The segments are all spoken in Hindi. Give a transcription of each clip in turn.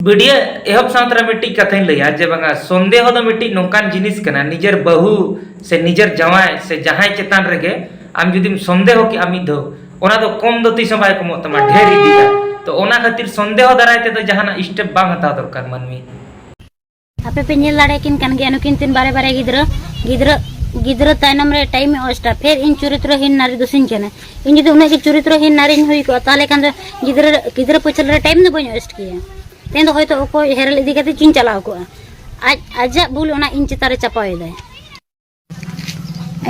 वीडियो एहब साउंतरा मिट्टी कथा लैया जे बंगा संदेह दो मिट्टी नोकान जिनिस कना निजर बहु से निजर जवाय से जहां चेतान रेगे आम जुदिम संदेह कि आमी दो ओना दो कम दो तीस बाय कमो तमा ढेर इदिया तो ओना खातिर संदेह दाराय ते दो जहाना स्टेप बांग हता दरकार मानमी आपे पे नेल लाड़े किन कान गे अनुकिन तीन बारे बारे गिद्र तायनम रे टाइम ओस्टा फिर इन चरित्र हिन नारी दोसिन केना इन जदि उना के चरित्र हिन नारी हुई को ताले कान गिद्र पछल रे टाइम दो बन ओस्ट किया तेन दो होयतो को हेरल इदी कते चिन चलाव को आज आजा भूल ओना इन चितारे चपावे दे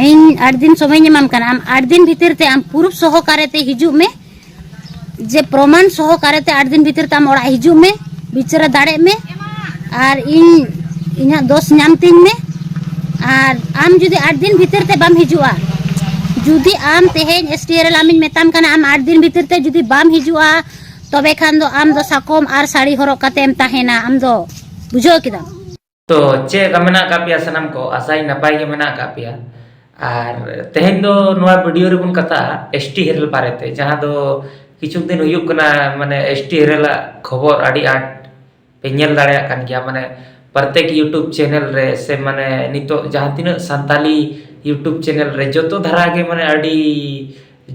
इन 8 दिन समय नेमाम काना आम 8 दिन भीतर ते आम पूर्व सहकारे ते हिजु में जे प्रमाण सहकारे ते 8 दिन भीतर ते आम ओड़ा हिजु में बिचारा दाड़े में और इन दोष नाम तीन में और आम जुदी 8 दिन भीतर ते बाम हिजुआ जुदी आम तेहेन एसटीआरएल आमिन मेताम काना आम 8 दिन भीतर ते जुदी बाम हिजुआ तबे खान दो आम दो साकोम आर साड़ी हरो कातेम ताहेना आम दो बुझो किदा तो चे गमना का पिया सनम को आसाई नपाई के मना का पिया और तेहेन दो नवा वीडियो रे बुन कथा एसटीआरएल बारेते जहां दो किछु दिन हुयुक कना माने एसटीआरएल खबर आडी आट पे नेल दाड़या कान गया माने प्रत्येक यूट्यूब चैनल रे से माने नितो जहां तिना संताली यूट्यूब चैनल रे जतो धारा के माने आडी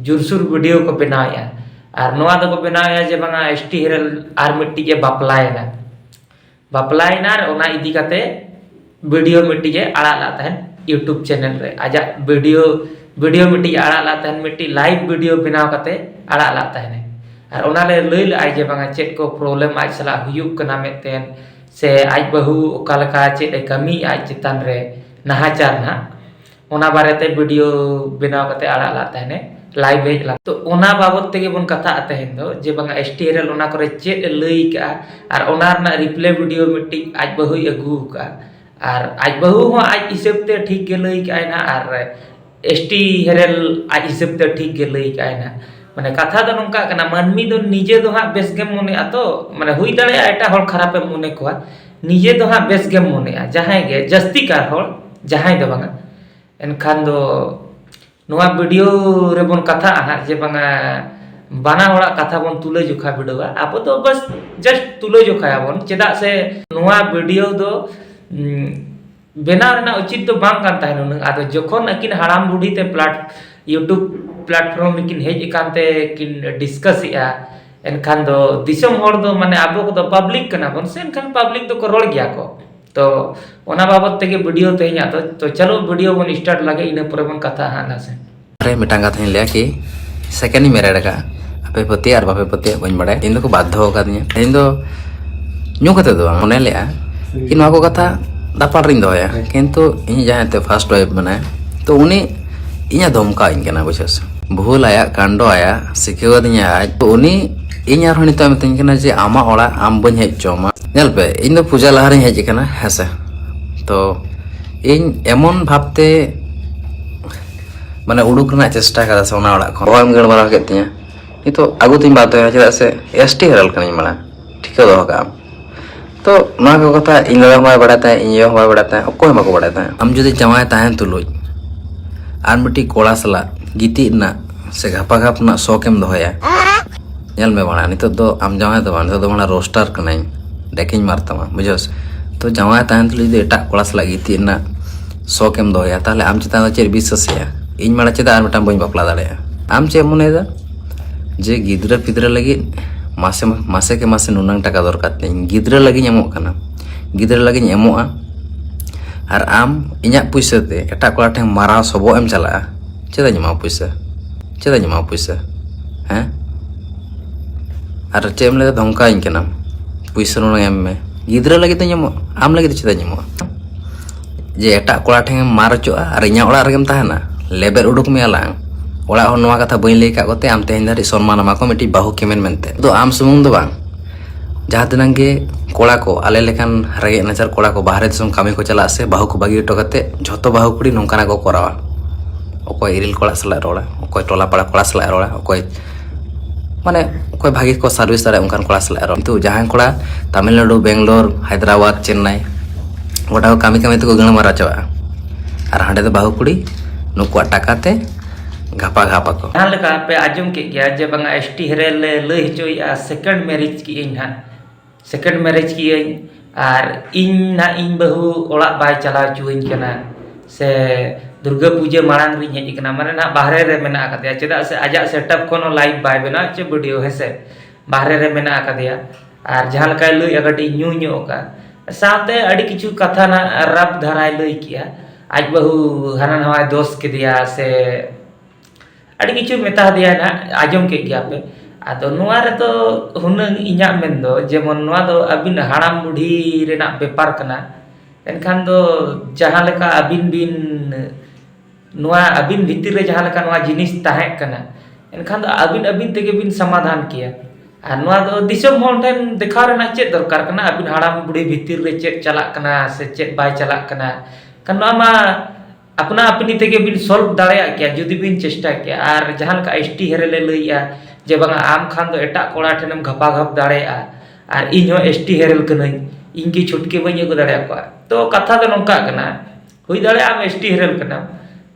जुरसुर वीडियो को बनाया और नवा दो को बनाया जे बंगा एसटीआरएल आर मिट्टी के बापलायना ओना इदी काते वीडियो मिट्टी के आड़ा लाता है यूट्यूब चैनल रे आजा वीडियो मिट्टी आड़ा लाता है मिट्टी लाइव वीडियो बनाव काते आड़ा लाता है और ओना ले लई आइ जे बंगा चेक को प्रॉब्लम आज सला हुयुक कना मेतेन से आज बहु ओकालका चेक कमी आज चितान रे नहाचार ना ओना बारेते वीडियो बनाव काते आड़ा लाता है लाइव भेज ला तो ओना बाबत तेगे बन कथा तेहेन दो जे बंगा एसटीआरएल ओना करे चेक लई का और ओना रना रिप्ले वीडियो मिट्टी आज बहु अगू का और आज बहु हो आज हिसाब ते ठीक के लई का ना और एसटीआरएल आज हिसाब ते ठीक के लई का ना माने कथा दो नंका कना मानमी दो निजे दो हा बेस गेम मोने आ तो माने हुई दाड़े एटा हर खराब मोने को निजे दो हा बेस गेम मोने आ जहां गे जस्ती कार हर जहां दो बंगा एनखान दो नवा वीडियो रे बन कथा हा जे बंगा बाना होड़ा कथा बन तुले जोखा वीडियो आप तो बस जस्ट तुले जोखा बन चेदा से नवा वीडियो दो बेना रना उचित तो बांग कान ताहेन न आदो जखन अकिन हाराम बुढ़ी ते यूट्यूब प्लेटफॉर्म किन हेज कानते किन डिस्कस या एनखान दो दिसम होड़ दो माने आबो को दो पब्लिक कना बन से एनखान पब्लिक दो को रोड़ गया को तो ओना बाबत तेगे वीडियो तेह냐 तो चलो वीडियो बन स्टार्ट लगे इन पर बन कथा हाना से अरे मिटांगा थे ले कि सेकेंड मेरे रगा आपे पति और बापे पति बन बड़े इन को बाध्य का दिया इन दो न्यू कते दो मने ले कि नो को कथा दापाल रिन दोया किंतु इन जहां ते फर्स्ट वाइफ बनाए तो उनी इnya धमका इन केना बुझस भूल आया कांडो आया सिखेवा दिया आज तो उनी इन यार हनी तो मतिन केना जे आमा ओड़ा आम बन हेज चोमा नेल पे इन दो पूजा लहारे हेज केना हेसे तो इन एमन भाबते माने उडुक ना चेष्टा करा सोना ओड़ा खो हम गण मारा के तिया नी तो आगु तिन बात है चेदा से एसटीआरएल कनी माना ठीक दो का तो ना को कथा इन लगा हमारे बड़ाता है इन यो हमारे बड़ाता है कोई मको बड़ाता है हम जुदी जमाए ताहेन तुलुज आर मिट्टी कोड़ा सला गिती ना से घापा घाप ना शौकेम दोया नेल में बना नितो दो आम जमाए दो बना तो बना रोस्टर कनाई डेकिंग मारता मा बुझोस तो जमाए ताहेन तुलुज दे एटा कोड़ा सला गिती ना शौकेम दोया ताले आम चिता दो चेर विश्वास या इन माड़ा चेदा आर मिटाम बइन बापला दाड़े आम चे मने दा जे गिद्रा पिद्रा लगी मासे के मासे नुनांग टाका दरकार ते गिद्रा लगी एमो कना गिद्रा लगी एमोआ और आम इना पैसा ते एटा कोड़ा ठें मारा सबो एम चला चेदा जमा पैसा हैं और चेम ले धमका इन केना पैसा नो एम में गिद्रा लगी ते जमो आम लगी चेदा जमो जे एटा कोड़ा ठें मार चोआ और इना ओड़ा रेगेम ताहेना लेबर उडुक में आलांग ओड़ा हो नवा कथा बइन लई का कोते आम तेहन दारी सम्मान मा को मिटी बाहु केमेन मेनते तो आम सुमुंग दो बांग जहां तिनांग के कोड़ा को आले लेखान रेगे नजर कोड़ा को बाहरे दिसम कामी को चला से बाहु को बागी टोकते झोतो बाहु कुड़ी नोंकाना को करावा ओकोय इरिल कोड़ा सला रोड़ा ओकोय टोला पाड़ा कोड़ा सला रोड़ा ओकोय माने ओकोय भागी को सर्विस दारे उनकान कोड़ा सला रोड़ा तो जहां कोड़ा तमिलनाडु बेंगलोर हैदराबाद चेन्नई ओटा को कामी कामी तो गण मारा चवा और हांडे तो बाहु कुड़ी नुकुआ टाकाते घापा घापा को यहाँ लगा पे आजम के गया जे बंगा एसटीआरएल लई हचोया सेकंड मैरिज की इन हा सेकेंड मैरिज कियाኝ और इन ना इन बहु ओड़ा बाय चलाव चुईन कना से दुर्गा पूजा मांग री हेज कना माने ना बाहरे रे मेना कदिया चेदा से आजा सेटअप कोनो लाइव बाय बेना चे वीडियो हेसे बाहरे रे मेना कदिया और जहां लका लई अगटी न्यू न्यू का साथे अडी किछु कथा ना रब धराय लई किया आज बहु हना नवा दोस्त के दिया से अडी किछु मेता दिया ना आजम के गया पे आदो नुआ रे तो हुनंग इन्या मेन दो जेमन नुआ दो अबिन हाड़ाम बुढ़ी रेना बेपार कना एनखान दो जहां लका अबिन बिन नुआ अबिन भितिर रे जहां लका नुआ जिनिस ताहे कना एनखान दो अबिन अबिन तेगे बिन समाधान किया और नुआ दो दिसम होन ठेन देखा रेना चेत दरकार कना अबिन हाड़ाम बुढ़ी भितिर रे चेत चला कना से चेत बाय चला कना कन मा अपना अपनी तेगे बिन सॉल्व दाड़ेया किया जुदी बिन चेष्टा किया और जहां लका एसटी हेरे ले लइया जे बांगा आम खान दो एटा कोड़ा ठेनम घपा घप दाड़ेया और इन हो एसटी हेरल कनई इन की छुटके बई अगु दाड़ेया को तो कथा दो नोंका कना हुई दाड़े आम एसटी हेरल कना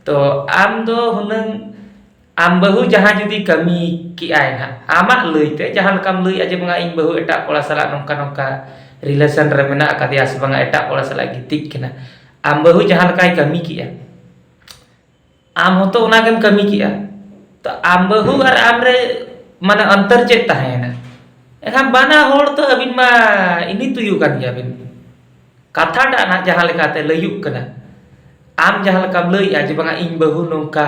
तो आम दो हुनंग आम बहु जहां जुदी कमी की आय ना आमा लइते जहां लकाम लइया जे बांगा इन बहु एटा कोड़ा सला नोंका नोंका रिलेशन रे मेना कदिया से बांगा एटा कोड़ा सला गितिक कना आम बहु जहां लकाय कमी किया आम हो तो उनागेम कमी किया तो आम बहु और आम रे माने अंतर चेत ताहेना एखान बाना होड़ तो अबिन मा इनी तुयु कान गया बिन कथा डा ना जहां लेकाते लयुक कना आम जहां लकाम लइया जे बांगा इन बहु नोंका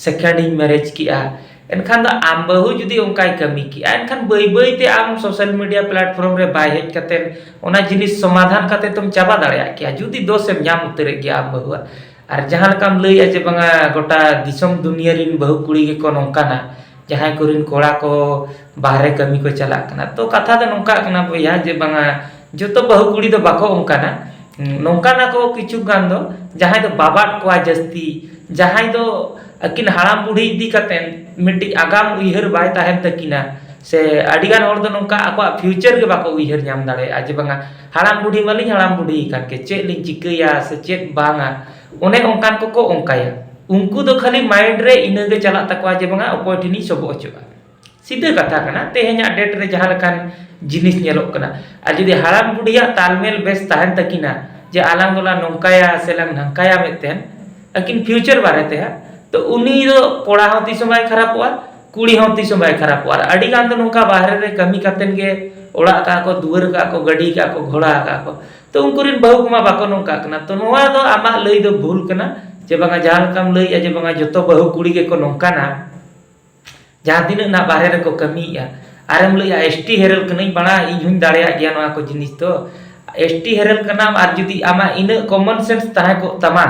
सेकेंड इन मैरिज किया एनखान दो आम बहु जुदी ओंकाय कमी किया एनखान बई बई ते आम सोशल मीडिया प्लेटफॉर्म रे बाय हेज कते ओना जिनिस समाधान कते तुम चाबा दाड़ेया किया जुदी दोसेम जाम उतरे गया आम बहु और जहां लकाम लइया जे बांगा गोटा दिसम दुनिया रिन बहु कुड़ी के को नोंकाना जहां कुरिन कोड़ा को बाहरे कमी को चला कना तो कथा दो नोंका कना भैया जे बांगा जो तो बहु कुड़ी दो बाको ओंकाना नोंकाना को किछु गान दो जहां दो बाबाट को जस्ती जहां दो अकिन हाड़ाम बुढ़ी इदी कते मिट्टी आगाम उइहर बाय ताहेन तकिना से अडिगान होड़ दो नोंका आको फ्यूचर के बाको उइहर नाम दाड़े आज बांगा हाड़ाम बुढ़ी माली हाड़ाम बुढ़ी कान के चेत लिन चिकया से चेत बांगा ओने ओंकान को ओंकाया उनको तो खाली माइंड रे इना गे चला तकवा जे बांगा अकोय ठिनी सबो अचुआ सीधे कथा कना तेहे냐 डेट रे जहां लकान जिनिस नेलोक कना आ जदि हाड़ाम बुढ़िया तालमेल बेस ताहेन तकिना जे आलांग दोला नोंकाया से लंग नंकाया मेतेन अकिन फ्यूचर बारे ते तो उनी दो कोड़ा होती समय खराब हुआ कुड़ी होती समय खराब हुआ अडी गान तो नोंका बाहर रे कमी कतेन गे ओड़ा का को दुवर का को गड़ी का को घोड़ा का को तो उनको रिन बहु कुमा बाको नोंका कना तो नोवा दो आमा लई दो भूल कना जे बांगा जहां कम लई जे बांगा जतो बहु कुड़ी के को नोंकाना जहां दिन ना बाहर रे को कमीया आरम लई एसटी हेरल कनई बणा इन हुन दाड़ेया गया नोआ को जिनिस तो एसटी हेरल कना आर जुदी आमा इन कॉमन सेंस ताहे को तमा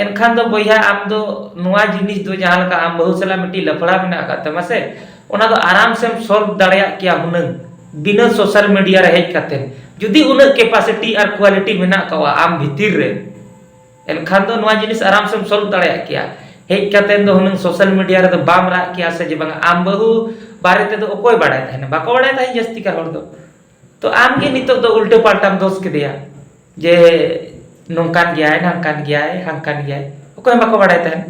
एनखान दो बया आम दो नोआ जिनिस दो जहां लका आम बहु सला मिट्टी लफड़ा बिना का तमा से ओना दो आराम से सॉल्व दाड़ेया किया हुनंग बिना सोशल मीडिया रे हेज कते जुदी उन कैपेसिटी और क्वालिटी मेना कवा आम भितिर रे एनखान दो नोआ जिनिस आराम से सॉल्व दाड़ेया किया हेज कते दो हुनंग सोशल मीडिया रे दो बाम रा किया से जे बांगा आम बहु बारे ते दो ओकोय बाड़ाय थाने बाको बाड़ाय थाय जस्ती का होड़ दो तो आम के नितो दो उल्टे पाल्टाम दोष के दिया जे नोंकान गया है हांकान गया है हांकान गया है ओकोय बाको बाड़ाय थाने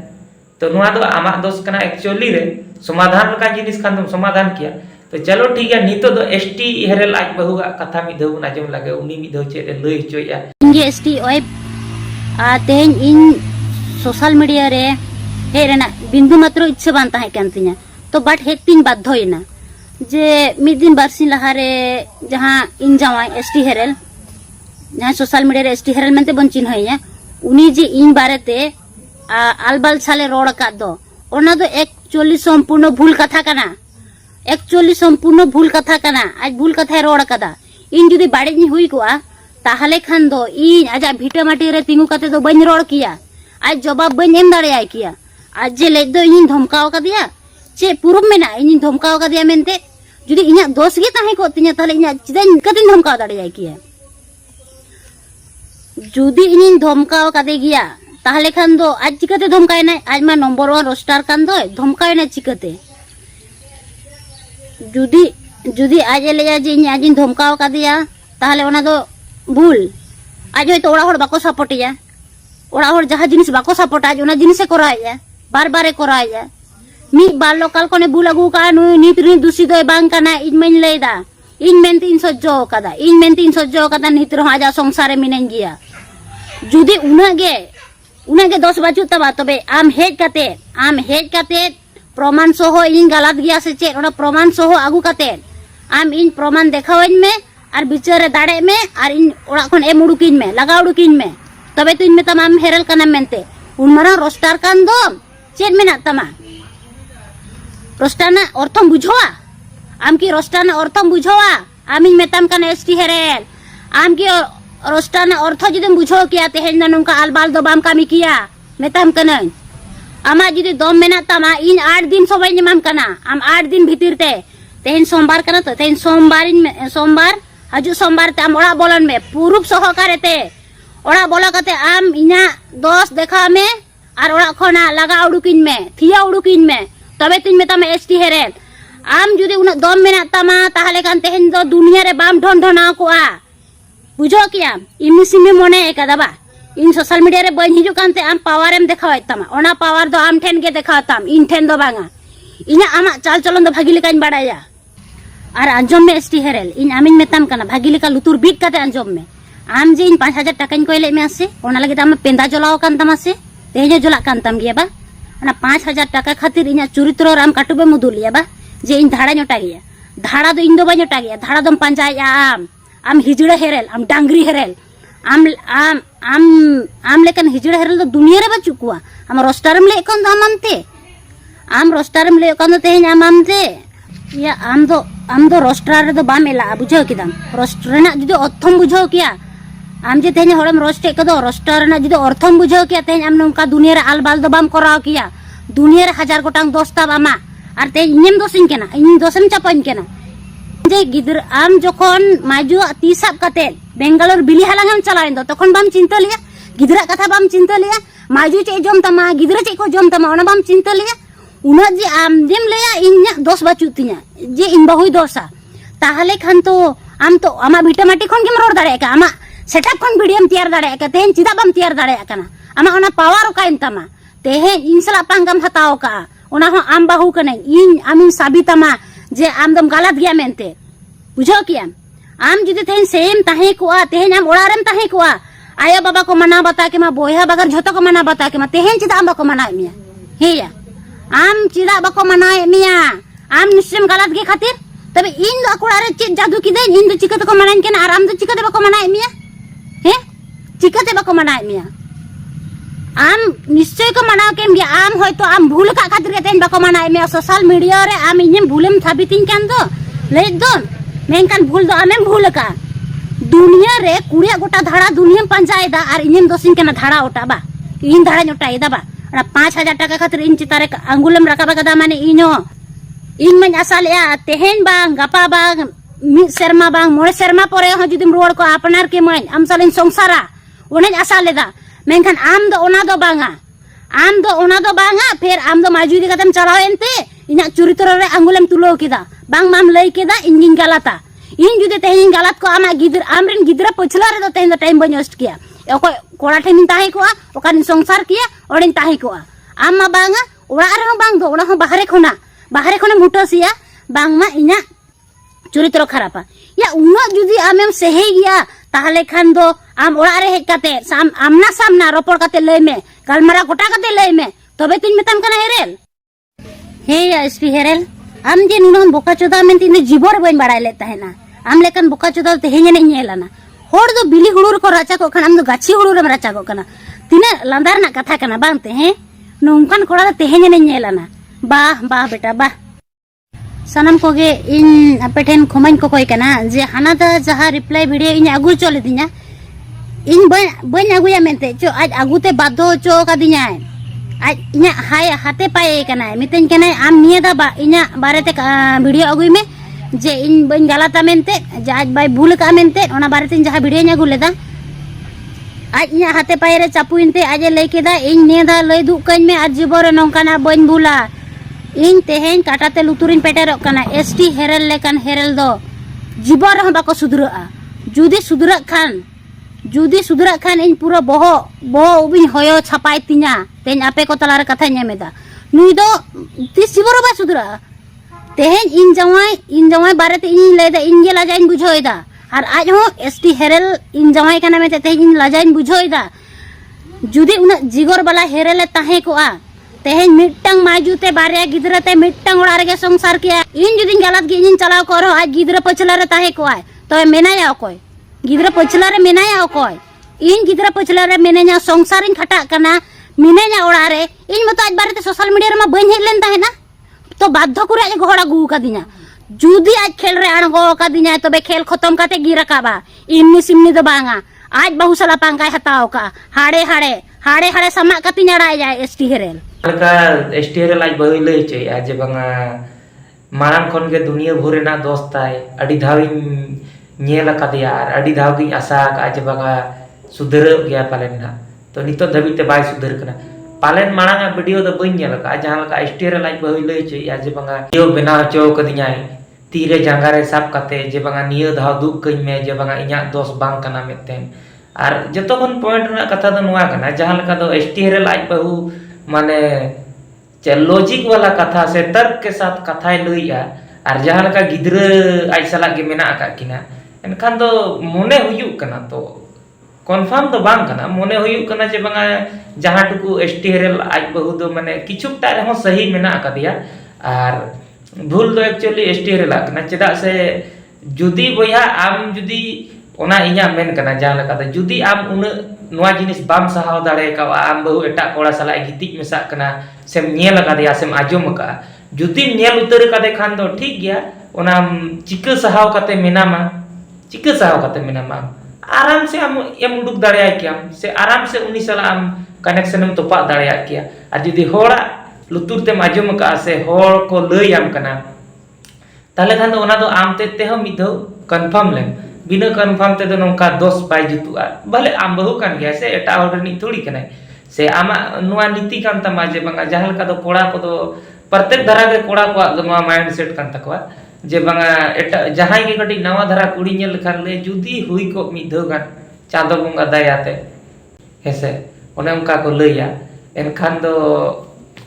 तो नोआ दो आमा दोष कना एक्चुअली रे समाधान का जिनिस खान तुम समाधान किया तो चलो ठीक है नितो दो एसटी हेरल आज बहु कथा मि दो नाजम लगे उनी मि दो चेत लई होचोया इंगे एसटी ओय तेहेन इन सोशल मीडिया रे हे रेना बिंदु मात्र इच्छा बान ताहे कान तिया तो बाट हेतिन बाध्यना जे मिद दिन बारसी लहारे जहां इन जावाय एसटी हेरल जहां सोशल मीडिया रे एसटी हेरल मेंते बन चिन्हया उनी जे इन बारेते आलबाल साले रोड का दो ओना दो एक्चुअली संपूर्ण भूल कथा कना एक्चुअली संपूर्ण भूल कथा कना आज भूल कथा रोड कदा इन जुदी बाड़े नि हुई कोआ ताहले खान दो इन आजा भीटा माटी रे तिंगु कते दो बन रोड किया आज जवाब बन एम दाड़ेया किया आज जे ले दो इन धमकाव का दिया चे पूरब में ना इन धमकाव का दिया मेनते जुदी इना दोष गे ताहे को तिया ताले इना चिदा कते धमकाव दाड़ेया किया जुदी इन धमकाव का दे गया ताहले खान दो आज चिकते धमकाय ना आज मा नंबर 1 रोस्टार कान दो धमकाय ना चिकते जुदी जुदी आज ले जे इन आज धमकाव का दिया ताहले ओना दो भूल आज होय तो ओड़ा होड़ बाको सपोर्टिया ओड़ा होड़ जहां जिनिस बाको सपोर्ट आज ओना जिनिस कराया बार बार कराया मी बार लोकल कोने भूल अगु का नु नीत रि दूषित बांग काना इन मन लेदा इन मेनते इन सज्जो कदा इन मेनते इन सज्जो कदा नित रहो आजा संसारे मिनाइन गिया जुदी उनागे दोष बाजू तबा तबे आम हेज कते प्रमाण सहो इन गलत गिया से चेत ओना प्रमाण सहो आगु कते आम इन प्रमाण देखावइन में और बिचारे दाड़े में और इन ओड़ा खन एम उडुकिन में लगा उडुकिन में तबे तो इन में तमाम हेरल कना मेनते उन मारा रोस्टार कान दो चेत मेना तमा रोस्टार ना अर्थम बुझोआ आम की रोस्टार ना अर्थम बुझोआ आम इन मेताम कना एसटी हेरेल आम की रोस्टार ना अर्थ जुदीम बुझो किया तेहेन ना नोंका आलबाल दो बाम कामी किया मेताम कना आमा जुदी दम मेना तमा इन 8 दिन सबाई निमाम कना आम 8 दिन भीतर ते तेहेन सोमवार कना तो तेहेन सोमवार हजू सोमवार ते आम ओड़ा बोलन में पूर्व सहकारे ते ओड़ा बोला कते आम इना दोष देखा में और ओड़ा खना लगा उडुकिन में थिया उडुकिन में तबे तिन में तमा एसटी हेरेल आम जुदी उना दम मेना तमा ताहले कान तेहेन दो दुनिया रे बाम ढोन ढोना कोआ बुझो किया इमि सिमि मने एकदाबा इन सोशल मीडिया रे बन हिजु कानते आम पावर एम देखावै तमा ओना पावर दो आम ठेन के देखावताम इन ठेन दो बांगा इना आमा चाल चलन दो भागी लेकाइन बाड़ाया और आंजम में एसटी हेरेल इन आमिन मेताम कना भागी लेका लुतुर बीट काते आंजम में आम जे इन 5000 टाकाइन कोइले में आसे ओना लगे आम पेंदा जलाव कान तमा से तेहे जला कान तम गिया बा ओना 5000 टाका खातिर इना चरित्र राम काटुबे मुदुलिया बा जे इन धाड़ा ñota गिया धाड़ा दो इन दो बा ñota गिया धाड़ा दम पंजाया आम हिजड़ा हेरेल आम डांगरी हेरेल आम लेकन हिजड़ा हेरेल दो दुनिया रे बाचु कुआ आम रोस्टारम ले कोन दाम आम रोस्टारम ले कोन तेहे आमते या आम दो रोस्टार रे दो बाम एला बुझो किदाम रोस्टर ना जुदी अर्थम बुझो किया आम जे तेहे हड़म रोस्टे कदो रोस्टार ना जुदी अर्थम बुझो किया तेहे आम नोंका दुनिया रे आलबाल दो बाम कराव किया दुनिया रे 1000 गोटांग दोस्ता बामा और ते इनेम दोसिन केना इन दोसम चापाइन केना जे गिदर आम जखन माजु ती साब कते बेंगालोर बिली हालांगम चलाइन दो तखन बाम चिंता लिया गिदरा कथा बाम चिंता लिया माजु चे जम तमा गिदरा चे को जम तमा ओना बाम चिंता लिया उना जे आम देम लेया इन्या दोस बाचु तिया जे इन बहुई दोसा ताहले खान तो आम तो आमा भिटामाटी खन के रोड दाड़े का आमा सेटअप खन वीडियो तैयार दाड़े का तेन चिदा बाम तैयार दाड़े काना आमा ओना पावर काइन तमा तेहे इनसला पांगम हताओ का ओना हो आम बाहु कने इन आमिन साबितमा जे आम दम गलत गया मेनते बुझो किया आम जुदी तेन सेम ताहे कोआ तेहेन आम ओड़ारेम ताहे कोआ आया बाबा को मना बता के मा बोया बगर झतो को मना बता के मा तेहेन चिदा आम बाको मनाए मिया हेया आम चिदा बाको मनाए मिया आम निश्चय गलत गे खातिर तबे इन दो अकोड़ा रे चित जादू किदे इन दो चिकते को मनाइन केना आर आम दो चिकते बाको मनाए मिया हे चिकते बाको मनाए मिया आम निश्चय को मनाव केम गया आम होयतो आम भूल का खातिर के तेन बाको मनाए मिया सोशल मीडिया रे आम इनेम भूलेम साबितिन कान दो ले दो मेंकान भूल दो आमेम भूल का दुनिया रे कुड़िया गोटा धाड़ा दुनिया पंचायदा और इनेम दोसिन केना धाड़ा ओटा बा इन धाड़ा ñota इदा बा 5000 टाका खातिर इन चितारे अंगुलम रकाबा कदा माने इनो इन मन आसालेया तेहेन बांग गपा बांग मि शर्मा बांग मोड़े शर्मा परे हो जुदिम रोड को अपनार के मन आम सालिन संसारा ओने आसालेदा मेंखान आम दो ओना दो बांगा फिर आम दो माजुदी कतम चलाव एनते इना चरित्र रे अंगुलम तुलो किदा बांग माम लई केदा इन गलता इन जुदे तेहेन गलत को आमा गिदर आमरेन गिदरा पछला रे दो तेहेन टाइम बन वेस्ट किया oko कोड़ा ठेन ताहे को ओकान संसार किया ओडेन ताहे को आम मा बांगा ओड़ा रे हो बांग दो ओड़ा हो बाहरे खोना मुटसिया बांग मा इना चरित्र खरापा या उना जुदी आमेम सहे गया ताहले खान दो आम ओड़ा रे हेज काते आमना सामना रोपड़ काते लय में गलमारा गोटा काते लय में तबे तिन मेताम कना हेरेल हे या एसपी हेरेल आम जे नुन बोका चोदा मेन तिन जीवर बन बाड़ाय ले ताहेना आम लेकन बोका चोदा तेहेन ने नेलाना होड़ दो बिली हुड़ुर को राचा को खान आम दो गाछी हुड़ुर में राचा को कना तिने लांदार ना कथा कना बांते हैं नोंकान कोड़ा तेहेन ने नेलाना बा बेटा बा सनम कोगे इन अपेठेन खमन को कोई कना जे हाना दा जहा रिप्लाई वीडियो इन आगु चले दिना इन बन आगुया मेनते चो आज आगुते बाध्य चो का दिना आज इना हाय हाथे पाए कना मितेन कना आम निया दा बा इना बारेते वीडियो आगुई में जे इन बन गलता मेनते जे आज बाय भूल का मेनते ओना बारेते जहा वीडियो इन आगु लेदा आज इना हाथे पाए रे चापुइनते आज लई केदा इन निया दा लई दु कइन में आज जीबोरे नोंकाना बन भूला इन तेहेन काटाते लुतुरिन पेटेरो कना एसटी हेरेल लेकन हेरेल दो जीवन रह बाको सुधरा जुदी सुधरा खान इन पूरा बहो उबिन होयो छापाय तिना तेन आपे को तलार कथा नेमेदा नुई दो तीस जीवन बा सुधरा तेहेन इन जवाई बारे ते इन लेदा इन गे लाजाइन बुझोइदा और आज हो एसटी हेरेल इन जवाई काना में तेहेन इन लाजाइन बुझोइदा जुदी उना जिगोर वाला हेरेले ताहे कोआ तेहेन मिट्टंग माजुते बारे गिद्रते मिट्टंग ओड़ा रेगे संसार किया इन जुदी गलत गे इन चलाव करो आज गिद्र पछला रे ताहे कोआ तो मेनाया कोय गिद्र पछला रे मेनाया कोय इन गिद्र पछला रे मेने냐 संसार इन खटा कना मिने냐 ओड़ा रे इन मतो आज बारे ते सोशल मीडिया रे मा बइन हेलेन ताहे ना तो बाध्य करे आज घोड़ा गु कादिना जुदी आज खेल रे अणगो कादिना तबे खेल खत्म काते गिरकाबा इमनी सिमनी दो बांगा आज बहु साला पांगाय हताव का हाड़े हाड़े समा कतिना राय जाय एसटी हेरेल का एसटी हेरेल आज बहु लई चे आज बांगा माराम खन के दुनिया भरे ना दोस्त आय अडी धाविन नेल कादिया अडी धाव की आशा का आज बांगा सुधर गया पालेन ना तो नितो धबिते बाय सुधर कना पालेन मांगा वीडियो दो बइन नेल का जहां लका एसटी हेरेल आज बहु लई चे आज बांगा वीडियो बनाव चो कदियाय तीरे जांगा रे साब काते जे बांगा नियो धाव दुक कइन में जे बांगा इन्या दोस्त बांग कना मेतेन और जतो खन पॉइंट ना कथा दो नुआ कना जहां लका दो एसटी हेरेल आज बहु माने चे लॉजिक वाला कथा से तर्क के साथ कथा लइया और जहां लका गिद्र आज साला के मेना का किना एनखान दो मोने हुयु कना तो कन्फर्म तो बांग कना मोने हुयु कना जे बांगा जहां टुकु एसटी हेरेल आज बहु दो माने किछुटा रे हो सही मेना का दिया और भूल दो एक्चुअली एसटी हेरेल कना चेदा से जुदी बोया आम जुदी ओना इኛ मेन कना जहां लका दो जुदी आम उन नोआ जिनिस बाम सहाव दाड़े का आम बहु एटा कोड़ा साला गितिज मेसा कना सेम नेल कादिया सेम आजम का जुदी नेल उतर कादे खान दो ठीक गया ओना चिका सहाव काते मेनामा चिका सहाव काते मेनामा आराम से आम एम उडुक दाड़े किया से आराम से उनी साला आम कनेक्शन में तोपा दाड़े किया और जुदी होड़ा लुतुर ते आजम का से होड़ को लई आम कना ताले खान दो ओना दो आम ते हो मिदो कंफर्म लेम बिना कन्फर्म ते नौका दोष पाई जुतुआ भले आम बहु कान गया से एटा ऑर्डरनी थोड़ी कना से आमा नुआ नीति कान तमा जे बंगा जहां का दो कोड़ा को दो प्रत्येक धरा के कोड़ा को नुआ माइंड सेट कान तकवा जे बंगा एटा जहां के कटी नवा धरा कुड़ी नेल खान ले जुदी हुई को मिदो गान चांदो बंगा दयाते हेसे ओने उनका को लइया एनखान दो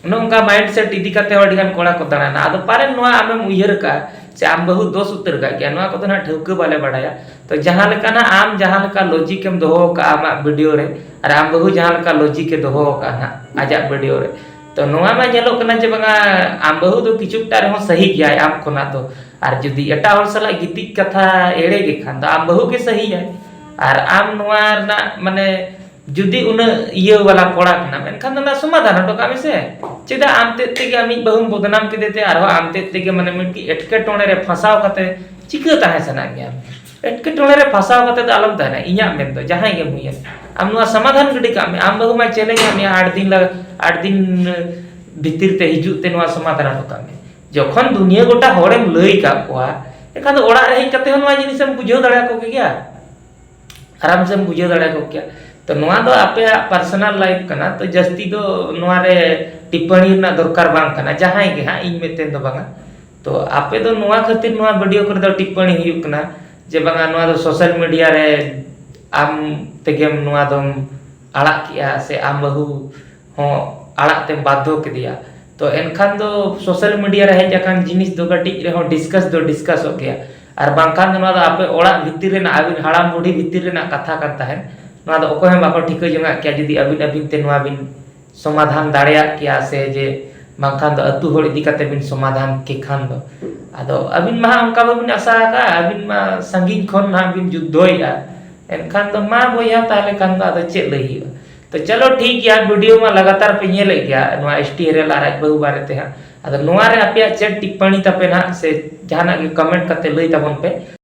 नौका माइंड सेट इदी काते अडी गान कोड़ा को दाना आदो पारे नुआ आमे उयहर का से आम बहु दोष उतर का क्या नुआ को तो ना ठौके बाले बड़ाया तो जहां लेका ना आम जहां लेका लॉजिक एम दोहो का आमा वीडियो रे और आम बहु जहां लेका लॉजिक के दोहो का ना आजा वीडियो रे तो नुआ मा नेलो कना जे बंगा आम बहु दो किचुटा रे हो सही गया आम कोना तो और जुदी एटा हर साला गिति कथा एड़े गे खान तो आम बहु के सही है और आम नुआ ना माने जुदी उन इयो वाला कोड़ा कना मेनखान ना समाधान हटो का से चेदा आम ते के आमी बहु बदनाम के देते और आम ते के माने मिटकी एटके टोणे रे फसाव कते चिका ताहे सना गया एटके टोणे रे फसाव कते तो आलम ताहे इnya मेन तो जहां गे मुया आम नुआ समाधान गडी का आम बहु मा चैलेंज आमी 8 दिन भीतर ते हिजु ते नुआ समाधान हटो का जखन दुनिया गोटा होड़ेम लई का कोआ एखान तो ओड़ा रे कते नुआ जिनिस हम बुझो दड़ा को गया आराम से बुझो दड़ा को क्या तो नुआ दो आपे पर्सनल लाइफ कना तो जस्ती दो नुआ रे टिप्पणी ना दरकार बांग कना जहां के हां इन मेते दो बांगा तो आपे दो नुआ खातिर नुआ वीडियो कर दो टिप्पणी हुयु कना जे बांगा नुआ दो सोशल मीडिया रे आम तेगेम नुआ दम आड़ा किया से आम बहु हो आड़ा ते बाध्य के दिया तो एनखान दो सोशल मीडिया रे हेजाकान जिनिस दो गटी रे हो डिस्कस हो गया और बांखान नुआ दो आपे ओड़ा भितिर रे ना आबिन हाड़ाम बुढ़ी भितिर रे ना कथा kan tahen नुआ दो ओको हम बाको ठिका जंगा क्या जदी अबिन ते नुआ बिन समाधान दाड़िया किया से जे बांखान दो अतु होड़ इदी काते बिन समाधान के खान दो आदो अबिन मा उनका बिन आशा का अबिन मा संगीन खन ना बिन जुद्धोया एनखान दो मा बोया ताले खान दो आदो चेक लई तो चलो ठीक यार वीडियो में लगातार पे नेले गया नुआ एसटी हेरेल आराज बहु बारे ते आदो नुआ रे आपे चेक टिप्पणी तपे ना से जहाना के कमेंट करते लई तबन पे।